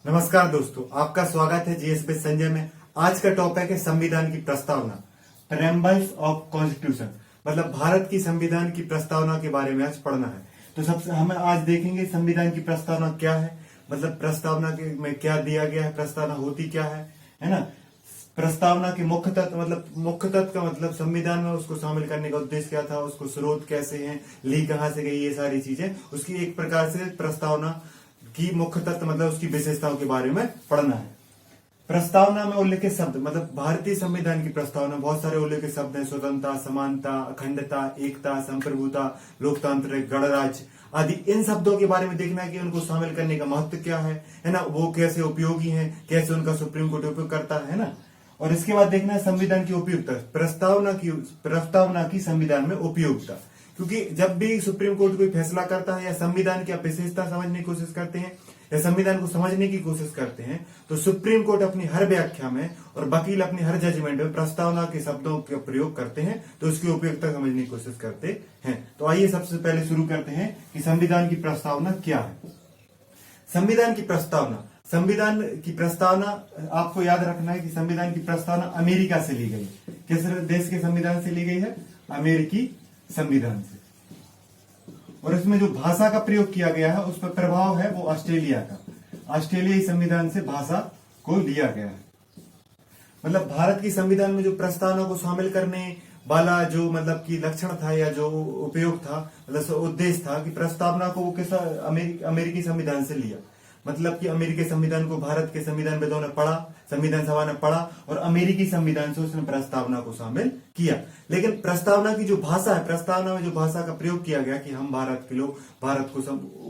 नमस्कार दोस्तों, आपका स्वागत है जीएसपी संजय में। आज का टॉपिक है संविधान की प्रस्तावना, प्रेम्बल्स ऑफ कॉन्स्टिट्यूशन, मतलब भारत की संविधान की प्रस्तावना के बारे में आज पढ़ना है। तो सबसे हमें आज देखेंगे संविधान की प्रस्तावना क्या है, मतलब प्रस्तावना के में क्या दिया गया है, प्रस्तावना होती क्या है ना। प्रस्तावना के मुख्य तत्व, मतलब मुख्य तत्व का मतलब संविधान में उसको शामिल करने का उद्देश्य क्या था, उसको स्रोत कैसे हैं, ली कहां से गई, ये सारी चीजें उसकी एक प्रकार से प्रस्तावना की मुख्य तत्व मतलब उसकी विशेषताओं के बारे में पढ़ना है। प्रस्तावना में उल्लेखित शब्द, मतलब भारतीय संविधान की प्रस्तावना बहुत सारे उल्लेखित शब्द हैं। स्वतंत्रता, समानता, अखंडता, एकता, संप्रभुता, लोकतंत्र, गणराज्य आदि। इन शब्दों के बारे में देखना है कि उनको शामिल करने का महत्व क्या है ना, वो कैसे उपयोगी हैं, कैसे उनका सुप्रीम कोर्ट उपयोग करता है ना। और इसके बाद देखना है संविधान की उपयोगिता, प्रस्तावना की संविधान में उपयोगिता, क्योंकि जब भी सुप्रीम कोर्ट कोई फैसला करता है या संविधान की विशेषता समझने की कोशिश करते हैं या संविधान को समझने की कोशिश करते हैं, तो सुप्रीम कोर्ट अपनी हर व्याख्या में और वकील अपनी हर जजमेंट में प्रस्तावना के शब्दों का प्रयोग करते हैं, तो उसकी उपयोगिता समझने की कोशिश करते हैं। तो आइए सबसे पहले शुरू करते हैं कि संविधान की प्रस्तावना क्या है। संविधान की प्रस्तावना, संविधान की प्रस्तावना आपको याद रखना है कि संविधान की प्रस्तावना अमेरिका से ली गई। किस देश के संविधान से ली गई है? अमेरिकी संविधान से। और इसमें जो भाषा का प्रयोग किया गया है उस पर प्रभाव है वो ऑस्ट्रेलिया का, ऑस्ट्रेलियाई संविधान से भाषा को लिया गया है। मतलब भारत की संविधान में जो प्रस्तावना को शामिल करने वाला जो मतलब की लक्षण था या जो उपयोग था, मतलब उद्देश्य था कि प्रस्तावना को वो किस अमेरिकी संविधान से लिया। मतलब कि अमेरिकी संविधान को भारत के संविधान विदों ने पढ़ा, संविधान सभा ने पढ़ा और अमेरिकी संविधान से उसने प्रस्तावना को शामिल किया। लेकिन प्रस्तावना की जो भाषा है, प्रस्तावना में जो भाषा का प्रयोग किया गया कि हम भारत के लोग, भारत को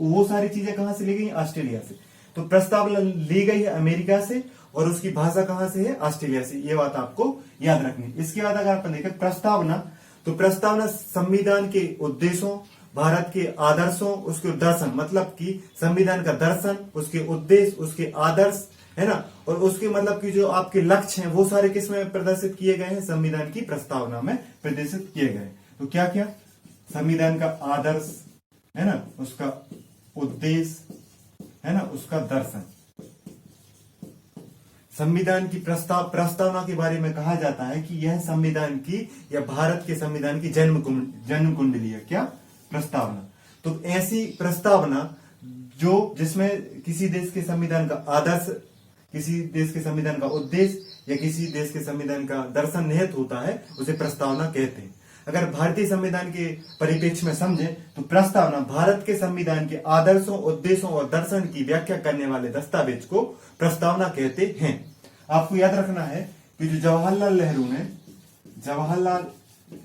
वो सारी चीजें कहां से ली गई? ऑस्ट्रेलिया से। तो प्रस्तावना ली गई है अमेरिका से और उसकी भाषा कहां से है? ऑस्ट्रेलिया से। ये बात आपको याद रखनी। इसके बाद अगर अपन देखें प्रस्तावना, तो प्रस्तावना संविधान के उद्देश्यों, भारत के आदर्शों, उसके दर्शन, मतलब कि संविधान का दर्शन, उसके उद्देश्य, उसके आदर्श है ना, और उसके मतलब कि जो आपके लक्ष्य हैं वो सारे किसमें प्रदर्शित किए गए हैं? संविधान की प्रस्तावना में प्रदर्शित किए गए। तो क्या क्या? संविधान का आदर्श है ना, उसका उद्देश्य है ना, उसका दर्शन। संविधान की प्रस्तावना के बारे में कहा जाता है कि यह संविधान की या भारत के संविधान की जन्म कुंडली है। क्या? प्रस्तावना। तो ऐसी प्रस्तावना जो जिसमें किसी देश के संविधान का आदर्श, किसी देश के संविधान का उद्देश्य या किसी देश के संविधान का दर्शन निहित होता है, उसे प्रस्तावना कहते हैं। अगर भारतीय संविधान के परिप्रेक्ष्य में समझें तो प्रस्तावना भारत के संविधान के आदर्शों, उद्देश्यों और दर्शन की व्याख्या करने वाले दस्तावेज को प्रस्तावना कहते हैं। आपको याद रखना है कि जो जवाहरलाल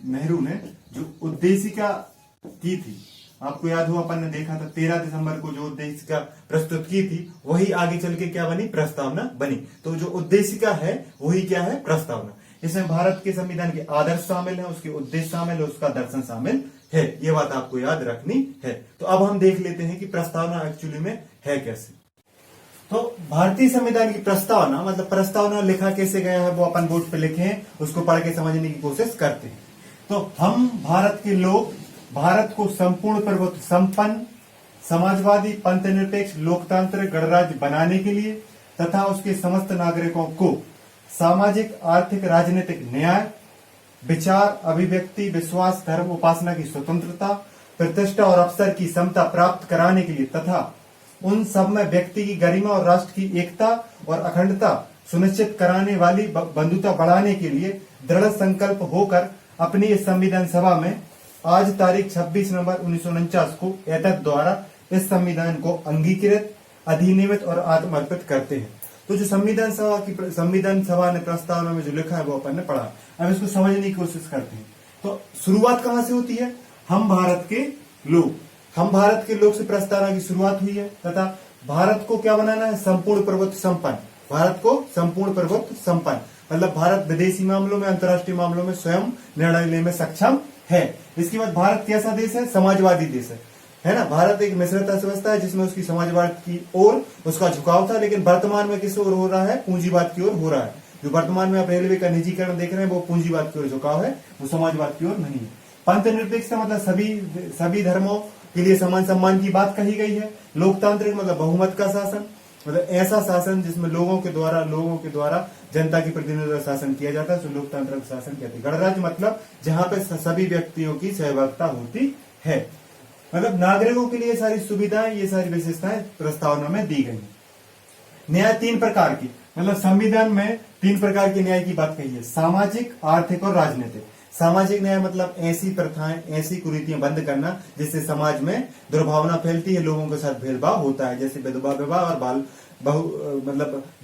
नेहरू ने जो उद्देशिका की थी, आपको याद हो अपन ने देखा था 13 दिसंबर को जो उद्देशिका प्रस्तुत की थी वही आगे चल के क्या बनी? प्रस्तावना बनी। तो जो उद्देशिका है वही क्या है? प्रस्तावना। इसमें भारत के संविधान के आदर्श शामिल है, उसके उद्देश्य शामिल है, उसका दर्शन शामिल है। ये बात आपको याद रखनी है। तो अब हम देख लेते हैं कि प्रस्तावना एक्चुअली में है कैसे। तो भारतीय संविधान की प्रस्तावना, मतलब प्रस्तावना लिखा कैसे गया है वो अपन बोर्ड पे लिखे हैं, उसको पढ़ के समझने की कोशिश करते हैं। तो हम भारत के लोग भारत को संपूर्ण प्रभुत्व संपन्न, समाजवादी, पंथनिरपेक्ष, लोकतंत्र, गणराज्य बनाने के लिए तथा उसके समस्त नागरिकों को सामाजिक, आर्थिक, राजनीतिक न्याय, विचार, अभिव्यक्ति, विश्वास, धर्म, उपासना की स्वतंत्रता, प्रतिष्ठा और अवसर की समता प्राप्त कराने के लिए तथा उन सब में व्यक्ति की गरिमा और राष्ट्र की एकता और अखंडता सुनिश्चित कराने वाली बंधुता बढ़ाने के लिए दृढ़ संकल्प होकर अपनी इस संविधान सभा में आज तारीख 26 नवंबर 1949 को एतद द्वारा इस संविधान को अंगीकृत, अधिनियमित और आत्मर्पित करते हैं। तो जो संविधान सभा ने प्रस्तावना में जो लिखा है वो अपन ने पढ़ा। अब इसको समझने की कोशिश करते हैं। तो शुरुआत कहां से होती है? हम भारत के लोग से प्रस्तावना की शुरुआत हुई है तथा भारत को क्या बनाना है? संपूर्ण प्रभुत्व संपन्न। भारत को संपूर्ण प्रभुत्व संपन्न, मतलब भारत विदेशी मामलों में, अंतर्राष्ट्रीय मामलों में स्वयं निर्णय लेने में सक्षम है। इसके बाद भारत कैसा देश है? समाजवादी देश है ना। भारत एक मिश्रित अर्थव्यवस्था है जिसमें उसकी समाजवाद की ओर उसका झुकाव था, लेकिन वर्तमान में किस ओर हो रहा है? पूंजीवाद की ओर हो रहा है। जो वर्तमान में आप रेलवे का निजीकरण देख रहे हैं वो पूंजीवाद की ओर झुकाव है, वो समाजवाद की ओर नहीं है। पंथ निरपेक्षता मतलब सभी धर्मों के लिए समान सम्मान की बात कही गई है। लोकतांत्रिक मतलब बहुमत का शासन, मतलब ऐसा शासन जिसमें लोगों के द्वारा जनता की प्रतिनिधित्व का शासन किया जाता है, तो लोकतांत्रिक शासन कहते हैं। गणराज्य मतलब जहां पे सभी व्यक्तियों की सहभागिता होती है, मतलब नागरिकों के लिए सारी सुविधाएं, ये सारी विशेषताएं प्रस्तावना में दी गई। न्याय 3 प्रकार की, मतलब संविधान में 3 प्रकार के न्याय की बात कही है, सामाजिक, आर्थिक और राजनीतिक। सामाजिक न्याय मतलब ऐसी प्रथाएं, ऐसी कुरीतियां बंद करना जिससे समाज में दुर्भावना फैलती है, लोगों के साथ भेदभाव होता है, जैसे विधवा विवाह और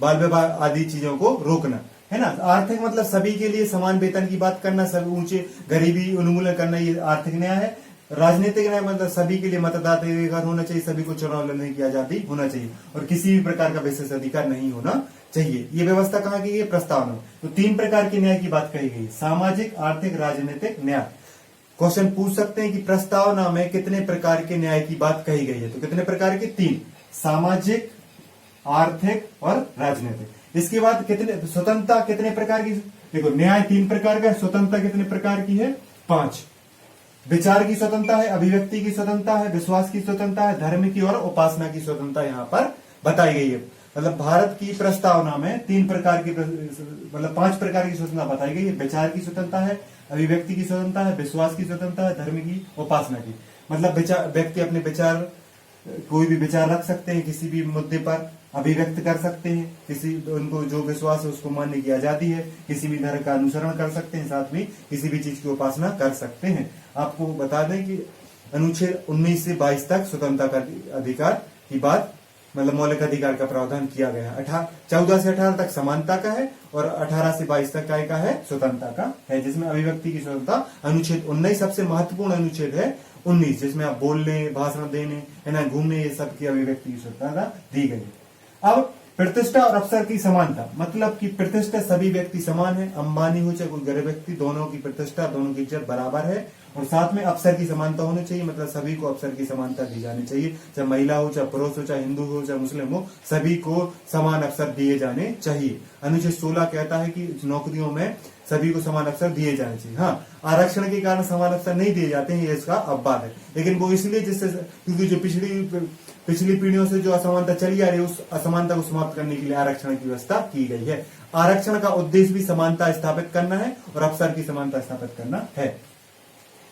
बाल विवाह आदि चीजों को रोकना, है ना। आर्थिक मतलब सभी के लिए समान वेतन की बात करना, सब ऊंचे गरीबी उन्मूलन करना, ये आर्थिक न्याय है। राजनीतिक न्याय मतलब सभी के लिए मतदाता अधिकार होना चाहिए, सभी को चुनाव लड़ने की आजादी होना चाहिए और किसी भी प्रकार का विशेष अधिकार नहीं होना चाहिए। ये व्यवस्था कहाँ की है? प्रस्तावना में। तो 3 प्रकार के न्याय की बात कही गई, सामाजिक, आर्थिक, राजनीतिक न्याय। क्वेश्चन पूछ सकते हैं कि प्रस्तावना में कितने प्रकार के न्याय की बात कही गई है, तो कितने प्रकार की? 3, सामाजिक, आर्थिक और राजनीतिक। इसके बाद कितने स्वतंत्रता कितने प्रकार की? देखो न्याय 3 प्रकार का है, स्वतंत्रता कितने प्रकार की है? 5। विचार की स्वतंत्रता है, अभिव्यक्ति की स्वतंत्रता है, विश्वास की स्वतंत्रता है, धर्म की और उपासना की स्वतंत्रता यहाँ पर बताई गई है। मतलब भारत की प्रस्तावना में 3 प्रकार की मतलब 5 प्रकार की स्वतंत्रता बताई गई है। विचार की स्वतंत्रता है, अभिव्यक्ति की स्वतंत्रता है, विश्वास की स्वतंत्रता है, धर्म की, उपासना की। मतलब व्यक्ति अपने विचार, कोई भी विचार रख सकते हैं, किसी भी मुद्दे पर अभिव्यक्त कर सकते हैं, किसी उनको जो विश्वास है उसको मानने की आजादी है, किसी भी धर्म का अनुसरण कर सकते हैं, साथ में किसी भी चीज की उपासना कर सकते हैं। आपको बता दें कि अनुच्छेद 19 से 22 तक स्वतंत्रता का अधिकार की बात, मतलब मौलिक अधिकार का प्रावधान किया गया है। 14 से 18 तक समानता का है और 18 से 22 तक का है? स्वतंत्रता का है, जिसमें अभिव्यक्ति की स्वतंत्रता अनुच्छेद 19 सबसे महत्वपूर्ण अनुच्छेद है 19, जिसमें आप बोलने, भाषण देने, है ना, घूमने, ये सब की अभिव्यक्ति की स्वतंत्रता दी गई। अब प्रतिष्ठा और अवसर की समानता, मतलब कि प्रतिष्ठा सभी व्यक्ति समान है, अंबानी हो चाहे कोई गरीब व्यक्ति, दोनों की प्रतिष्ठा, दोनों की इज्जत बराबर है। और साथ में अवसर की समानता होनी चाहिए, मतलब सभी को अवसर की समानता दी जानी चाहिए, चाहे महिला हो, चाहे पुरुष हो, चाहे हिंदू हो, चाहे मुस्लिम हो, सभी को समान अवसर दिए जाने चाहिए। अनुच्छेद 16 कहता है कि नौकरियों में सभी को समान अवसर दिए जाने चाहिए। हाँ, आरक्षण के कारण समान अवसर नहीं दिए जाते हैं, ये इसका अपवाद है, लेकिन वो इसलिए जिससे, क्योंकि जो पिछली पीढ़ियों से जो असमानता चली आ रही है, उस असमानता को समाप्त करने के लिए आरक्षण की व्यवस्था की गई है। आरक्षण का उद्देश्य भी समानता स्थापित करना है और अवसर की समानता स्थापित करना है।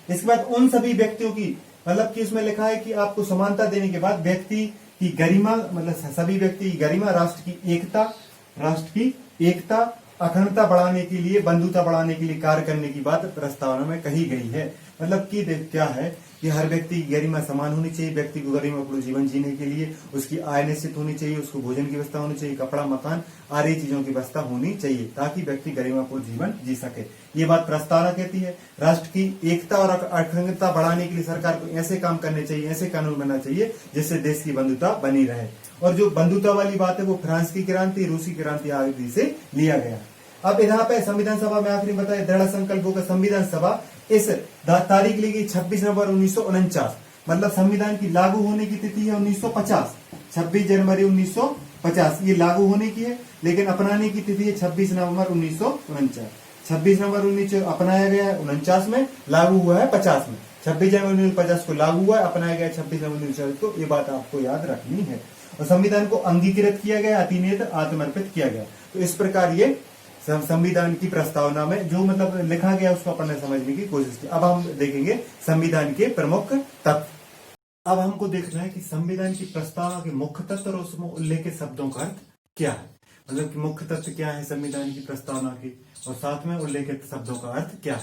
इसके बाद उन सभी व्यक्तियों की, मतलब कि उसमें लिखा है कि आपको समानता देने के बाद व्यक्ति की गरिमा, मतलब सभी व्यक्ति की गरिमा, राष्ट्र की एकता, अखंडता बढ़ाने के लिए, बंधुता बढ़ाने के लिए कार्य करने की बात प्रस्तावना में कही गई है। मतलब कि क्या है कि हर व्यक्ति की गरिमा समान होनी चाहिए, व्यक्ति को गरिमापूर्ण जीवन जीने के लिए उसकी आय निश्चित होनी चाहिए, उसको भोजन की व्यवस्था होनी चाहिए, कपड़ा, मकान आदि चीजों की व्यवस्था होनी चाहिए, ताकि व्यक्ति गरिमापूर्ण जीवन जी सके। ये बात प्रस्तावना कहती है। राष्ट्र की एकता और अखंडता बढ़ाने के लिए सरकार को ऐसे काम करने चाहिए, ऐसे कानून बनना चाहिए जिससे देश की बंधुता बनी रहे। और जो बंधुता वाली बात है वो फ्रांस की क्रांति, रूसी क्रांति आदि से लिया गया। अब यहाँ पे संविधान सभा में आखिरी बताया, दृढ़ संकल्प होकर संविधान सभा इस तारीख ली गई 26 नवंबर 1949, मतलब संविधान की लागू होने की तिथि है 1950, 26 जनवरी 1950 ये लागू होने की है, लेकिन अपनाने की तिथि है 26 नवंबर 1949। 26 नवंबर 19 अपनाया गया है 49 में, लागू हुआ है 50 में। 26 जनवरी 1950 को लागू हुआ है, अपनाया गया 26 जनवरी 1950 को, ये बात आपको याद रखनी है। और संविधान को अंगीकृत किया गया, अतिनेत आत्मर्पित किया गया। तो इस प्रकार ये संविधान की प्रस्तावना में जो मतलब लिखा गया उसको अपन ने समझने की कोशिश की। अब हम देखेंगे संविधान के प्रमुख तत्व। अब हमको देखना है कि संविधान की प्रस्तावना के मुख्य तत्व और उसमें उल्लेखित शब्दों का अर्थ क्या है, मतलब कि मुख्य तत्व क्या है संविधान की प्रस्तावना के, और साथ में उल्लेखित शब्दों का अर्थ क्या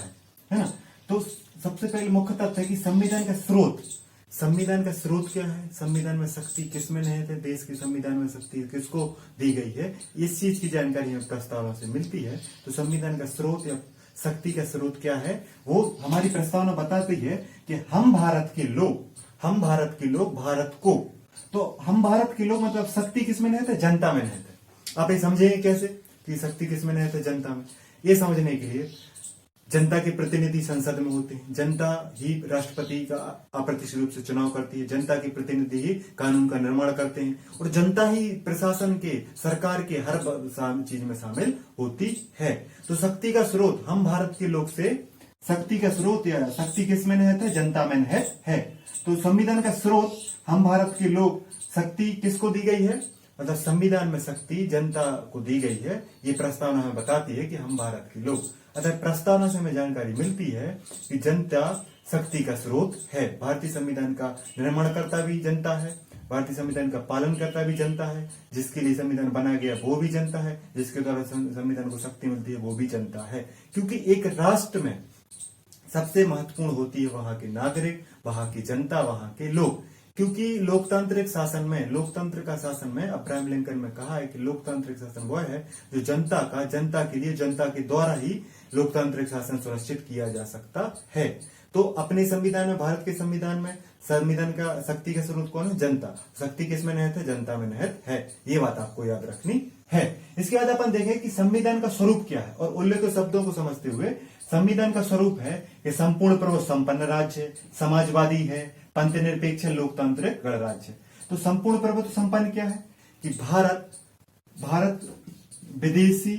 है ना। तो सबसे पहले मुख्य तत्व है कि संविधान का स्रोत, संविधान का स्रोत क्या है, संविधान में शक्ति किसमें निहित है, देश की संविधान में शक्ति किसको दी गई है, इस चीज की जानकारी हमें प्रस्तावना से मिलती है। तो संविधान का स्रोत या शक्ति का स्रोत क्या है, वो हमारी प्रस्तावना बताती है कि हम भारत के लोग भारत को, तो हम भारत के लोग मतलब शक्ति किसमें निहित है, जनता में निहित है। आप ये समझेंगे कैसे कि शक्ति किसमें निहित है, जनता में। ये समझने के लिए जनता के प्रतिनिधि संसद में होते हैं, जनता ही राष्ट्रपति का अप्रत्यक्ष रूप से चुनाव करती है, जनता के प्रतिनिधि ही कानून का निर्माण करते हैं, और जनता ही प्रशासन के, सरकार के हर चीज में शामिल होती है। तो शक्ति का स्रोत हम भारत के लोग से, शक्ति का स्रोत या शक्ति किसमें निहित है, जनता में निहित है। तो संविधान का स्रोत हम भारत के लोग, शक्ति किसको दी गई है, मतलब संविधान में शक्ति जनता को दी गई है। ये प्रस्तावना हमें बताती है कि हम भारत के लोग, अतः प्रस्तावना से हमें जानकारी मिलती है कि जनता शक्ति का स्रोत है। भारतीय संविधान का निर्माणकर्ता भी जनता है, भारतीय संविधान का पालन करता भी जनता है, जिसके लिए संविधान बना गया वो भी जनता है, जिसके द्वारा संविधान को शक्ति मिलती है वो भी जनता है। क्योंकि एक राष्ट्र में सबसे महत्वपूर्ण होती है वहां के नागरिक, वहां की जनता, वहां के लोग। क्योंकि लोकतांत्रिक शासन में, लोकतंत्र का शासन में अब्राहम लिंकन ने कहा है कि लोकतांत्रिक शासन वह है जो जनता के लिए, जनता के द्वारा ही लोकतांत्रिक शासन सुनिश्चित किया जा सकता है। तो अपने संविधान में, भारत के संविधान में संविधान का शक्ति का स्रोत कौन है, जनता। शक्ति किसमें निहित है, जनता में निहित है। ये बात आपको याद रखनी है। इसके बाद अपन देखें कि संविधान का स्वरूप क्या है, और उल्लेखित शब्दों को समझते हुए संविधान का स्वरूप है कि संपूर्ण प्रभुत्व संपन्न राज्य है, समाजवादी है, पंथ निरपेक्ष है, लोकतांत्रिक गणराज्य है। तो संपूर्ण प्रभुत्व संपन्न क्या है कि भारत विदेशी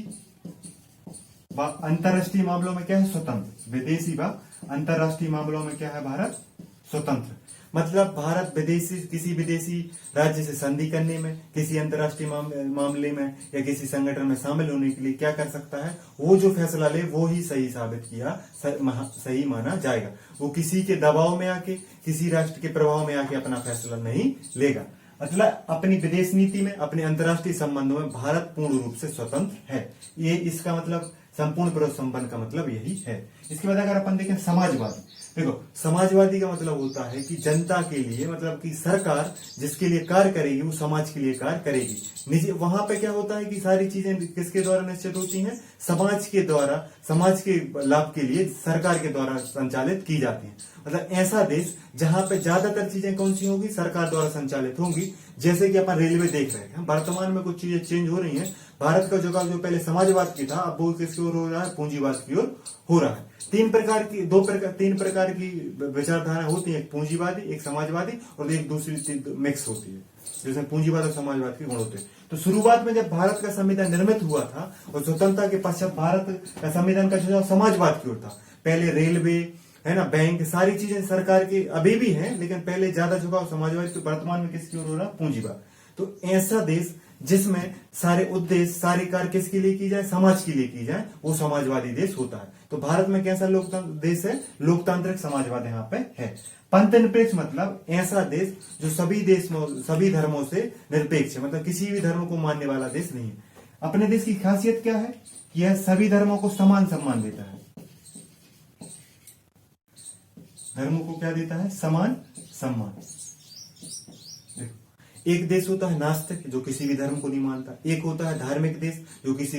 व अंतरराष्ट्रीय मामलों में क्या है, स्वतंत्र। विदेशी व अंतरराष्ट्रीय मामलों में क्या है भारत, स्वतंत्र। मतलब भारत किसी विदेशी राज्य से संधि करने में, किसी अंतरराष्ट्रीय मामले में या किसी संगठन में शामिल होने के लिए क्या कर सकता है, वो जो फैसला ले वो ही सही साबित किया, सही माना जाएगा। वो किसी के दबाव में आके, किसी राष्ट्र के प्रभाव में आके अपना फैसला नहीं लेगा। मतलब अपनी विदेश नीति में, अपने अंतरराष्ट्रीय संबंधों में भारत पूर्ण रूप से स्वतंत्र है। ये इसका मतलब संपूर्ण प्रभुत्व संपन्न का मतलब यही है। इसके बाद अगर अपन देखें समाजवादी, देखो समाजवादी का मतलब होता है कि जनता के लिए, मतलब कि सरकार जिसके लिए कार्य करेगी वो समाज के लिए कार्य करेगी। निजी वहां पे क्या होता है कि सारी चीजें किसके द्वारा निश्चित होती हैं, समाज के द्वारा, समाज के लाभ के लिए सरकार के द्वारा संचालित की जाती हैं। मतलब ऐसा देश जहां पे ज्यादातर चीजें कौन सी होंगी, सरकार द्वारा संचालित होंगी। जैसे कि अपन रेलवे देख रहे हैं, वर्तमान में कुछ चीजें चेंज हो रही हैं। भारत का झुकाव जो पहले समाजवाद की था, अब वो किसकी ओर हो रहा है, पूंजीवाद की ओर हो रहा है। तीन प्रकार की विचारधारा होती है, एक पूंजीवादी, एक समाजवादी और एक दूसरी मिक्स होती है, जिसमें पूंजीवाद और समाजवाद के गुण होते हैं। तो शुरुआत में जब भारत का संविधान निर्मित हुआ था और स्वतंत्रता के पश्चात भारत का संविधान का झुकाव समाजवाद की ओर था। पहले रेलवे है ना, बैंक, सारी चीजें सरकार की अभी भी हैं, लेकिन पहले ज्यादा झुकाव समाजवाद के, वर्तमान में किसकी ओर हो रहा है, पूंजीवाद। तो ऐसा देश जिसमें सारे उद्देश्य, सारे कार्य किसके लिए की जाए, समाज के लिए की जाए, वो समाजवादी देश होता है। तो भारत में कैसा लोकतंत्र देश है, लोकतांत्रिक समाजवाद यहाँ पे है। पंथ निरपेक्ष मतलब ऐसा देश जो सभी धर्मों से निरपेक्ष है, मतलब किसी भी धर्म को मानने वाला देश नहीं है। अपने देश की खासियत क्या है कि यह सभी धर्मों को समान सम्मान देता है। धर्मों को क्या देता है, समान सम्मान। एक देश होता है नास्तिक जो किसी भी धर्म को नहीं मानता, एक होता है धार्मिक देश जो किसी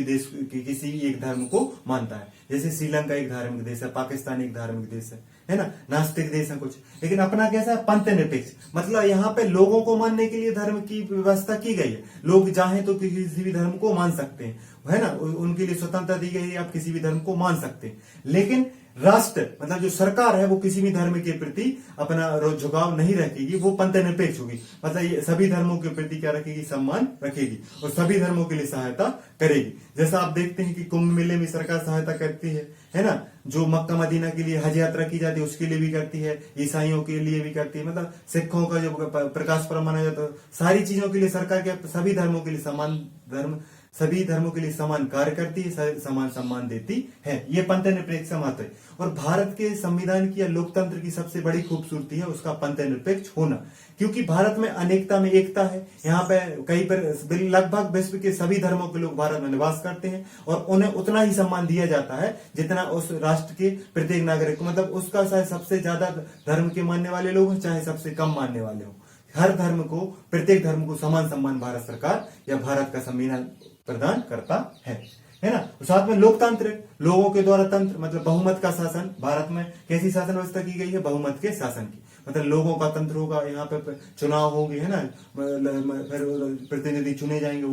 एक धर्म को मानता है। जैसे श्रीलंका एक धार्मिक देश है, पाकिस्तान एक धार्मिक देश है ना, नास्तिक देश है कुछ। लेकिन अपना कैसा है, पंथ निरपेक्ष, मतलब यहाँ पे लोगों को मानने के लिए धर्म की व्यवस्था की गई है। लोग चाहे तो किसी भी धर्म को मान सकते हैं, है ना, उनके लिए स्वतंत्रता दी गई है, आप किसी भी धर्म को मान सकते हैं। लेकिन राष्ट्र मतलब जो सरकार है वो किसी भी धर्म के प्रति अपना झुकाव नहीं रखेगी, वो पंथ निरपेक्ष होगी। मतलब ये सभी धर्मों के प्रति क्या रखेगी, सम्मान रखेगी और सभी धर्मों के लिए सहायता करेगी। जैसा आप देखते हैं कि कुंभ मेले में सरकार सहायता करती है ना, जो मक्का मदीना के लिए हज यात्रा की जाती है उसके लिए भी करती है, ईसाइयों के लिए भी करती है, मतलब सिखों का जो प्रकाश पर्व मनाया जाता है, सारी चीजों के लिए सरकार क्या, सभी धर्मों के लिए सभी धर्मों के लिए समान कार्य करती है, समान सम्मान देती है। ये पंथ निरपेक्ष महत्व है। और भारत के संविधान की या लोकतंत्र की सबसे बड़ी खूबसूरती है उसका पंथ निरपेक्ष होना, क्योंकि भारत में अनेकता में एकता है। यहाँ पे लगभग विश्व के सभी धर्मों के लोग भारत में निवास करते हैं और उन्हें उतना ही सम्मान दिया जाता है जितना उस राष्ट्र के प्रत्येक नागरिक को, मतलब उसका चाहे सबसे ज्यादा धर्म के मानने वाले लोग हों चाहे सबसे कम मानने वाले हों, हर धर्म को, प्रत्येक धर्म को समान सम्मान भारत सरकार या भारत का संविधान प्रदान करता है ना। साथ में लोकतांत्रिक, लोगों के द्वारा तंत्र, मतलब बहुमत का शासन। भारत में कैसी शासन व्यवस्था की गई है, बहुमत के शासन की, मतलब लोगों का तंत्र होगा। यहाँ पे चुनाव होंगे, है ना, फिर प्रतिनिधि चुने जाएंगे,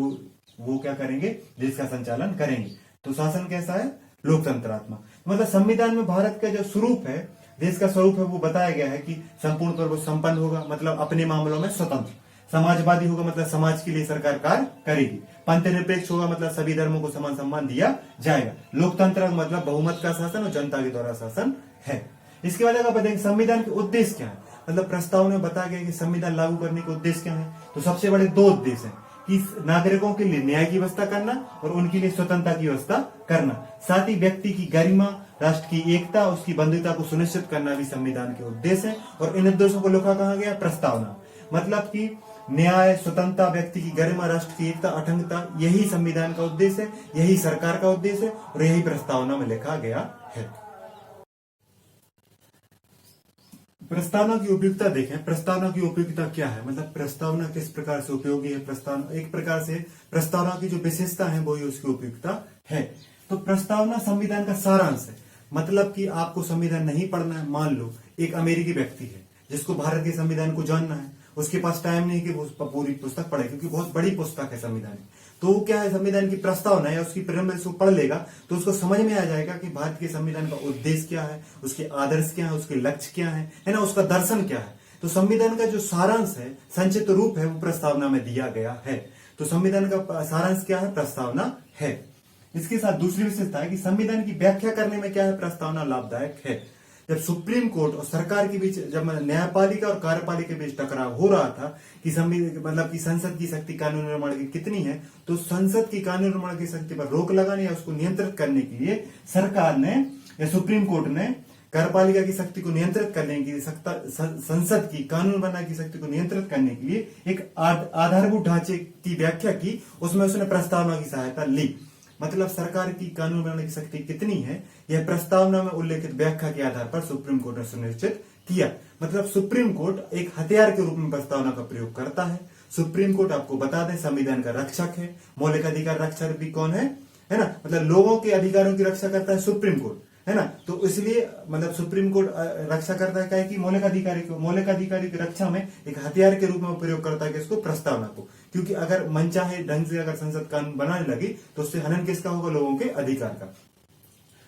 वो क्या करेंगे, देश का संचालन करेंगे। तो शासन कैसा है, लोकतंत्रात्मक। मतलब संविधान में भारत का जो स्वरूप है, देश का स्वरूप है, वो बताया गया है कि संपूर्ण प्रभुत्व संपन्न होगा, मतलब अपने मामलों में स्वतंत्र। समाजवादी होगा, मतलब समाज के लिए सरकार कार्य करेगी। पंथ निरपेक्ष होगा, मतलब सभी धर्मों को समान सम्मान दिया जाएगा। लोकतंत्र मतलब बहुमत का शासन और जनता के द्वारा शासन है। इसके बाद अगर बताएंगे संविधान के उद्देश्य क्या है। मतलब प्रस्तावना में बताया गया कि संविधान लागू करने के उद्देश्य क्या है। तो सबसे बड़े दो उद्देश्य हैं कि नागरिकों के लिए न्याय की व्यवस्था करना और उनके लिए स्वतंत्रता की व्यवस्था करना, साथ ही व्यक्ति की गरिमा, राष्ट्र की एकता, उसकी बंधुता को सुनिश्चित करना भी संविधान के उद्देश्य है। और इन उद्देश्यों को लिखा कहा गया प्रस्तावना, मतलब कि न्याय, स्वतंत्रता, व्यक्ति की गरिमा, राष्ट्र की एकता, अखंडता, यही संविधान का उद्देश्य है, यही सरकार का उद्देश्य है और यही प्रस्तावना में लिखा गया है। प्रस्तावना की उपयुक्तता देखें। प्रस्तावना की उपयुक्तता क्या है, मतलब प्रस्तावना किस प्रकार से उपयोगी है। प्रस्तावना एक प्रकार से प्रस्तावना की जो विशेषता है वो ही उसकी उपयुक्तता है। तो प्रस्तावना संविधान का सारांश है, मतलब कि आपको संविधान नहीं पढ़ना है। मान लो एक अमेरिकी व्यक्ति है जिसको भारत के संविधान को जानना है, उसके पास टाइम नहीं कि वो पूरी पुस्तक पढ़े क्योंकि बहुत बड़ी पुस्तक है संविधान की। तो वो क्या है, संविधान की प्रस्तावना या उसकी प्रेम्बल्स को पढ़ लेगा तो उसको समझ में आ जाएगा कि भारत के संविधान का उद्देश्य क्या है, उसके आदर्श क्या है, उसके लक्ष्य क्या है ना, उसका दर्शन क्या है। तो संविधान का जो सारांश है, संक्षिप्त रूप है, वो प्रस्तावना में दिया गया है। तो संविधान का सारांश क्या है, प्रस्तावना है। इसके साथ दूसरी विशेषता है कि संविधान की व्याख्या करने में क्या है, प्रस्तावना लाभदायक है। जब सुप्रीम कोर्ट और सरकार के बीच, जब न्यायपालिका और कार्यपालिका के बीच टकराव हो रहा था कि मतलब कि संसद की शक्ति कानून निर्माण की कितनी है, तो संसद की कानून निर्माण की शक्ति पर रोक लगाने या उसको नियंत्रित करने के लिए सरकार ने या सुप्रीम कोर्ट ने कार्यपालिका की शक्ति को नियंत्रित करने की संसद की कानून बनाने की शक्ति को नियंत्रित करने के लिए एक आधारभूत ढांचे की व्याख्या की। उसमें उसने प्रस्तावना की सहायता ली। मतलब सरकार की कानून बनाने की शक्ति कितनी है, यह प्रस्तावना में उल्लेखित व्याख्या के आधार पर सुप्रीम कोर्ट ने सुनिश्चित किया। मतलब सुप्रीम कोर्ट एक हथियार के रूप में प्रस्तावना का प्रयोग करता है। सुप्रीम कोर्ट आपको बता दें संविधान का रक्षक है। मौलिक अधिकार रक्षक भी कौन है ना, मतलब लोगों के अधिकारों की रक्षा करता है सुप्रीम कोर्ट, है ना। तो इसलिए मतलब सुप्रीम कोर्ट रक्षा करता है कि मौलिक अधिकारी की रक्षा में एक हथियार के रूप में प्रयोग करता है इसको, प्रस्तावना को। क्योंकि अगर मनचाहे ढंग से अगर संसद कानून बनाने लगी तो उससे हनन किसका होगा, लोगों के अधिकार का।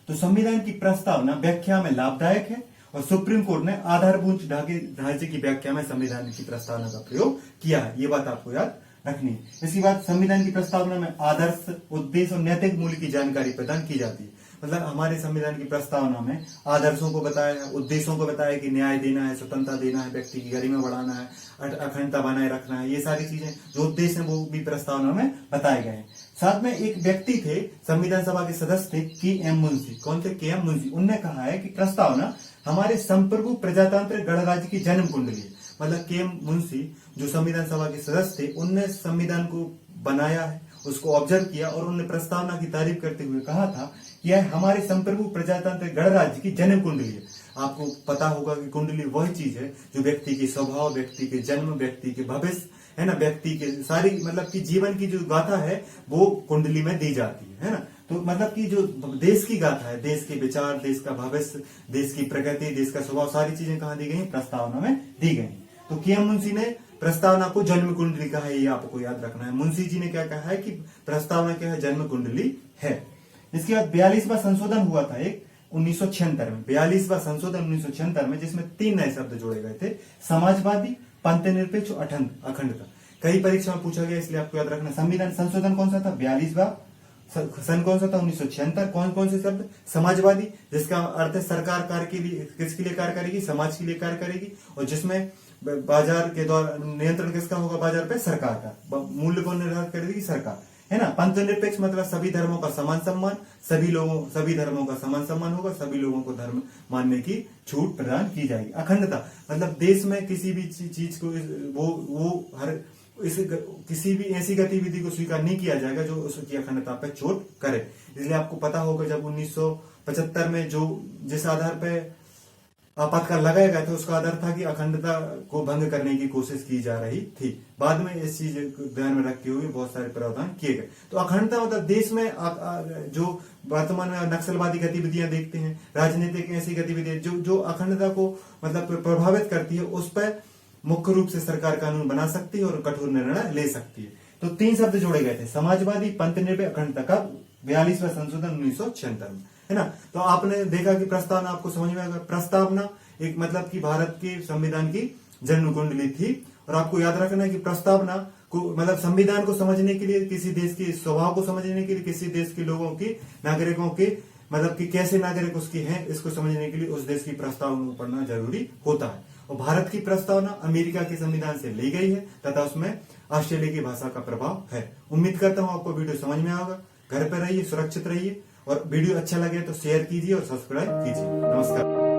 तो संविधान की प्रस्तावना व्याख्या में लाभदायक है और सुप्रीम कोर्ट ने आधारभूत ढांचे की व्याख्या में संविधान की प्रस्तावना का प्रयोग किया है। ये बात आपको याद रखनी है। इसके बाद संविधान की प्रस्तावना में आदर्श, उद्देश्य और नैतिक मूल्य की जानकारी प्रदान की जाती है। मतलब हमारे संविधान की प्रस्तावना में आदर्शों को बताया है, उद्देश्यों को बताया कि न्याय देना है, स्वतंत्रता देना है, व्यक्ति की गरिमा बढ़ाना है, अखंडता बनाए रखना है। ये सारी चीजें जो उद्देश्य हैं वो भी प्रस्तावना में बताए गए हैं। साथ में एक व्यक्ति थे, संविधान सभा के सदस्य थे के.एम. मुंशी। कौन थे, के.एम. मुंशी। उनने कहा है कि प्रस्तावना हमारे संप्रभु प्रजातांत्रिक गणराज्य की जन्म कुंडली है। मतलब के.एम. मुंशी जो संविधान सभा के सदस्य थे, उनने संविधान को बनाया है, उसको ऑब्जर्व किया और उन्होंने प्रस्तावना की तारीफ करते हुए कहा था कि यह हमारे संप्रभु प्रजातांत्रिक गणराज्य की जन्म कुंडली है। आपको पता होगा कि कुंडली वही चीज है जो व्यक्ति के स्वभाव, व्यक्ति के जन्म, व्यक्ति के भविष्य, है ना, व्यक्ति के सारी मतलब की जीवन की जो गाथा है वो कुंडली में दी जाती है ना। तो मतलब कि जो देश की गाथा है, देश के विचार, देश का भविष्य, देश की प्रगति, देश का स्वभाव, सारी चीजें कहाँ दी गई, प्रस्तावना में दी गई। तो के.एम. मुंशी ने प्रस्तावना को जन्म कुंडली कहा है, ये आपको याद रखना है। मुंशी जी ने क्या कहा है कि प्रस्तावना क्या है, जन्म कुंडली है। इसके बाद 42वां संशोधन हुआ था एक 1976 में, 42वां संशोधन 1976 में, जिसमें 3 नए शब्द जोड़े गए थे, समाजवादी, पंथ निरपेक्ष और अखंडता। कई परीक्षा में पूछा गया, इसलिए आपको याद रखना। संविधान संशोधन कौन सा था, 42वां सन कौन सा था, 1976। कौन कौन से शब्द, समाजवादी, जिसका अर्थ है सरकार कार्य के लिए, किसके लिए कार्य करेगी, समाज के लिए कार्य करेगी, और जिसमें बाजार के द्वारा नियंत्रण किसका होगा, बाजार पे सरकार का, मूल्य कौन निर्धारित करेगी, सरकार, है ना। पंथ निरपेक्ष मतलब सभी धर्मों का समान सम्मान, सभी धर्मों का समान सम्मान होगा, सभी लोगों को धर्म मानने की छूट प्रदान की जाएगी। अखंडता मतलब देश में किसी भी चीज को किसी भी ऐसी गतिविधि को स्वीकार नहीं किया जाएगा जो उसकी अखंडता पर चोट करे। इसलिए आपको पता होगा जब 1975 में जिस आधार पर आपातकाल लगाया गया था, उसका आधार था कि अखंडता को भंग करने की कोशिश की जा रही थी। बाद में इस चीज को ध्यान में रखते हुए बहुत सारे प्रावधान किए गए। तो अखंडता मतलब देश में जो वर्तमान में नक्सलवादी गतिविधियां देखते हैं, राजनीतिक ऐसी गतिविधियां जो अखंडता को मतलब प्रभावित करती है, उस पर मुख्य रूप से सरकार कानून बना सकती है और कठोर निर्णय ले सकती है। तो 3 शब्द जोड़े गए थे, समाजवादी, पंथ निरपेक्ष, अखंडता का 42वां संशोधन 1976 में, है ना। तो आपने देखा कि प्रस्तावना आपको समझ में आएगा। प्रस्तावना एक मतलब कि भारत के संविधान की जन्म कुंडली थी। और आपको याद रखना है कि प्रस्तावना को मतलब संविधान को समझने के लिए, किसी देश के स्वभाव को समझने के लिए, किसी देश के लोगों की, नागरिकों के मतलब कि कैसे नागरिक उसके हैं, इसको समझने के लिए उस देश की प्रस्तावना को पढ़ना जरूरी होता है। और भारत की प्रस्तावना अमेरिका के संविधान से ली गई है तथा उसमें ऑस्ट्रेलिया की भाषा का प्रभाव है। उम्मीद करता हूं आपको वीडियो समझ में आएगा। घर पर रहिए, सुरक्षित रहिए और वीडियो अच्छा लगे तो शेयर कीजिए और सब्सक्राइब कीजिए। नमस्कार।